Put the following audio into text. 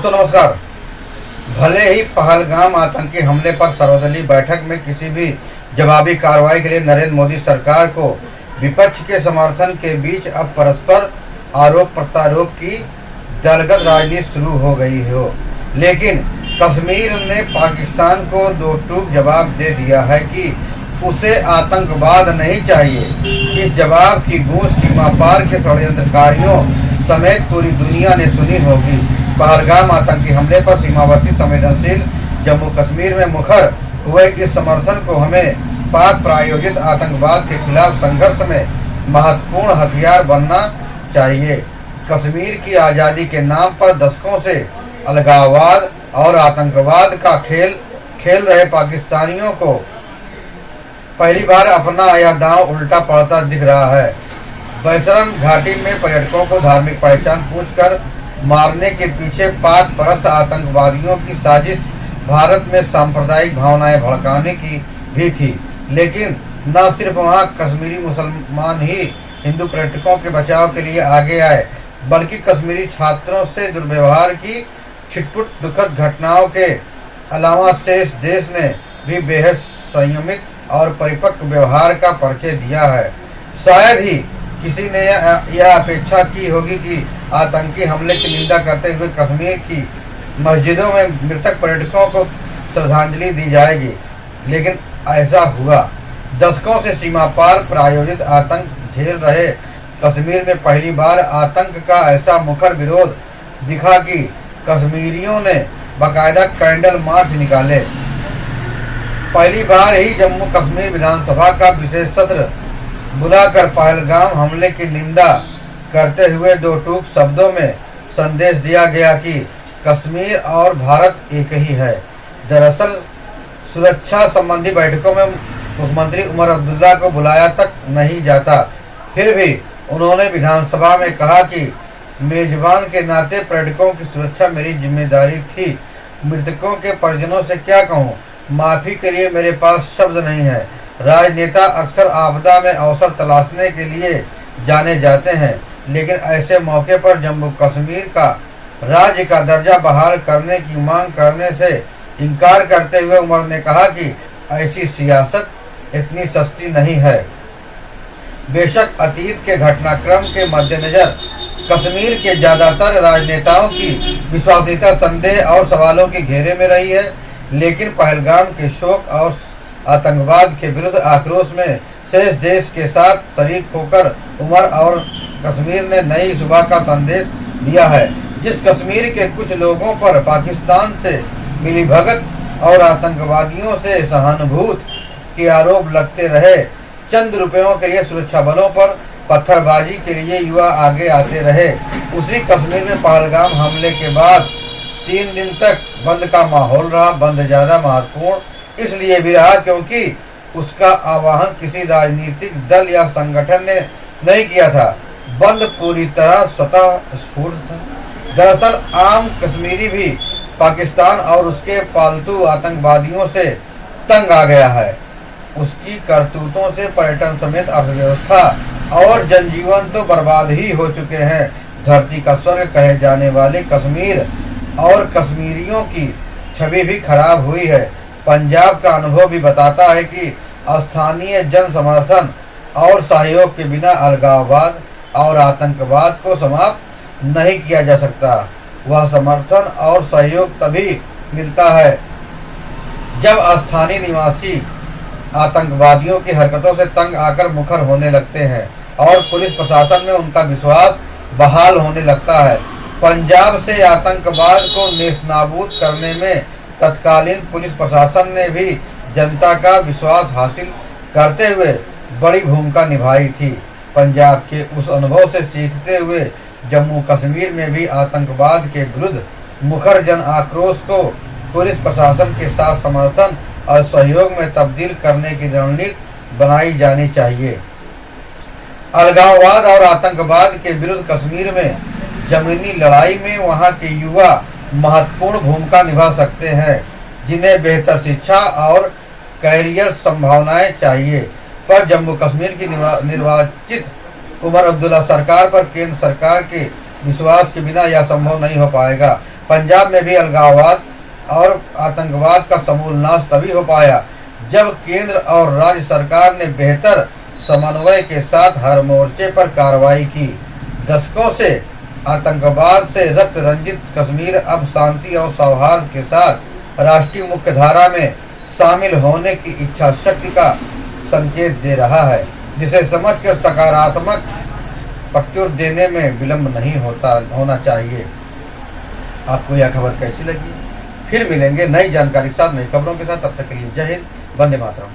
दोस्तों नमस्कार। भले ही पहलगाम आतंकी हमले पर सर्वदलीय बैठक में किसी भी जवाबी कार्रवाई के लिए नरेंद्र मोदी सरकार को विपक्ष के समर्थन के बीच अब परस्पर आरोप प्रत्यारोप की दलगत राजनीति शुरू हो गई हो, लेकिन कश्मीर ने पाकिस्तान को दो टूक जवाब दे दिया है कि उसे आतंकवाद नहीं चाहिए। इस जवाब की गूंज सीमा पार के षड्यंत्रकारियों समेत पूरी दुनिया ने सुनी होगी। पहलगाम आतंकी हमले पर सीमावर्ती संवेदनशील जम्मू कश्मीर में मुखर हुए इस समर्थन को हमें पाक प्रायोजित आतंकवाद के खिलाफ संघर्ष में महत्वपूर्ण हथियार बनना चाहिए। कश्मीर की आज़ादी के नाम पर दशकों से अलगाववाद और आतंकवाद का खेल रहे पाकिस्तानियों को पहली बार अपना यह दांव उल्टा पड़ता दिख रहा है। बैसरन घाटी में पर्यटकों को धार्मिक पहचान पूछकर मारने के पीछे पाक परस्त आतंकवादियों की साजिश भारत में सांप्रदायिक भावनाएं भड़काने की भी थी, लेकिन न सिर्फ वहां कश्मीरी मुसलमान ही हिंदू पर्यटकों के बचाव के लिए आगे आए, बल्कि कश्मीरी छात्रों से दुर्व्यवहार की छिटपुट दुखद घटनाओं के अलावा शेष देश ने भी बेहद संयमित और परिपक्व व्यवहार का परिचय दिया है। शायद ही किसी ने यह अपेक्षा की होगी कि आतंकी हमले की निंदा करते हुए कश्मीर की मस्जिदों में मृतक पर्यटकों को श्रद्धांजलि दी जाएगी, लेकिन ऐसा हुआ। दशकों से सीमा पार प्रायोजित आतंक झेल रहे कश्मीर में पहली बार आतंक का ऐसा मुखर विरोध दिखा कि कश्मीरियों ने बाकायदा कैंडल मार्च निकाले। पहली बार ही जम्मू कश्मीर विधानसभा का विशेष सत्र बुलाकर पहलगाम हमले की निंदा करते हुए दो टूक शब्दों में संदेश दिया गया कि कश्मीर और भारत एक ही है। दरअसल सुरक्षा संबंधी बैठकों में मुख्यमंत्री उमर अब्दुल्ला को बुलाया तक नहीं जाता, फिर भी उन्होंने विधानसभा में कहा कि मेजबान के नाते पर्यटकों की सुरक्षा मेरी जिम्मेदारी थी। मृतकों के परिजनों से क्या कहूँ, माफी के लिए मेरे पास शब्द नहीं है। राजनेता अक्सर आपदा में अवसर तलाशने के लिए जाने जाते हैं, लेकिन ऐसे मौके पर जम्मू कश्मीर का राज्य का दर्जा बहाल करने की मांग करने से इनकार करते हुए उमर ने कहा कि ऐसी सियासत इतनी सस्ती नहीं है। बेशक अतीत के घटनाक्रम के मद्देनजर कश्मीर के ज़्यादातर राजनेताओं की विश्वसनीयता संदेह और सवालों के घेरे में रही है, लेकिन पहलगाम के शोक और आतंकवाद के विरुद्ध आक्रोश में शेष देश के साथ शरीक होकर उमर और कश्मीर ने नई सुबह का संदेश दिया है। जिस कश्मीर के कुछ लोगों पर पाकिस्तान से मिलीभगत और आतंकवादियों से सहानुभूति के आरोप लगते रहे, चंद रुपयों के लिए सुरक्षा बलों पर पत्थरबाजी के लिए युवा आगे आते रहे, उसी कश्मीर में पहलगाम हमले के बाद 3 दिन तक बंद का माहौल रहा। बंद ज़्यादा महत्वपूर्ण इसलिए भी रहा क्योंकि उसका आह्वान किसी राजनीतिक दल या संगठन ने नहीं किया था। बंद पूरी तरह स्वतः स्फूर्त था। दरअसल आम कश्मीरी भी पाकिस्तान और उसके पालतू आतंकवादियों से तंग आ गया है। उसकी करतूतों से पर्यटन समेत अर्थव्यवस्था और जनजीवन तो बर्बाद ही हो चुके हैं। धरती का स्वर्ग कहे जाने वाले कश्मीर और कश्मीरियों की छवि भी खराब हुई है। पंजाब का अनुभव भी बताता है कि स्थानीय जन समर्थन और सहयोग के बिना अलगाववाद और आतंकवाद को समाप्त नहीं किया जा सकता। वह समर्थन और सहयोग तभी मिलता है जब स्थानीय निवासी आतंकवादियों की हरकतों से तंग आकर मुखर होने लगते हैं और पुलिस प्रशासन में उनका विश्वास बहाल होने लगता है। पंजाब से आतंकवाद को नेस्तनाबूद करने में तत्कालीन पुलिस प्रशासन ने भी जनता का विश्वास हासिल करते हुए बड़ी भूमिका निभाई थी। पंजाब के उस अनुभव से सीखते हुए जम्मू कश्मीर में भी आतंकवाद के विरुद्ध मुखर जन आक्रोश को पुलिस प्रशासन के साथ समर्थन और सहयोग में तब्दील करने की रणनीति बनाई जानी चाहिए। अलगाववाद और आतंकवाद के विरुद्ध कश्मीर में जमीनी लड़ाई में वहां के युवा महत्वपूर्ण भूमिका निभा सकते हैं, जिन्हें बेहतर शिक्षा और कैरियर संभावनाएं चाहिए। पर जम्मू कश्मीर की निर्वाचित उमर अब्दुल्ला सरकार पर केंद्र सरकार के विश्वास के बिना यह संभव नहीं हो पाएगा। पंजाब में भी अलगाववाद और आतंकवाद का समूल नाश तभी हो पाया जब केंद्र और राज्य सरकार ने बेहतर समन्वय के साथ हर मोर्चे पर कार्रवाई की। दशकों से आतंकवाद से रक्त रंजित कश्मीर अब शांति और सौहार्द के साथ राष्ट्रीय मुख्यधारा में शामिल होने की इच्छा शक्ति का संकेत दे रहा है, जिसे समझकर सकारात्मक प्रत्युत्तर देने में विलंब नहीं होना चाहिए। आपको यह खबर कैसी लगी? फिर मिलेंगे नई जानकारी के साथ, नई खबरों के साथ। तब तक के लिए जय हिंद, वंदे मातरम।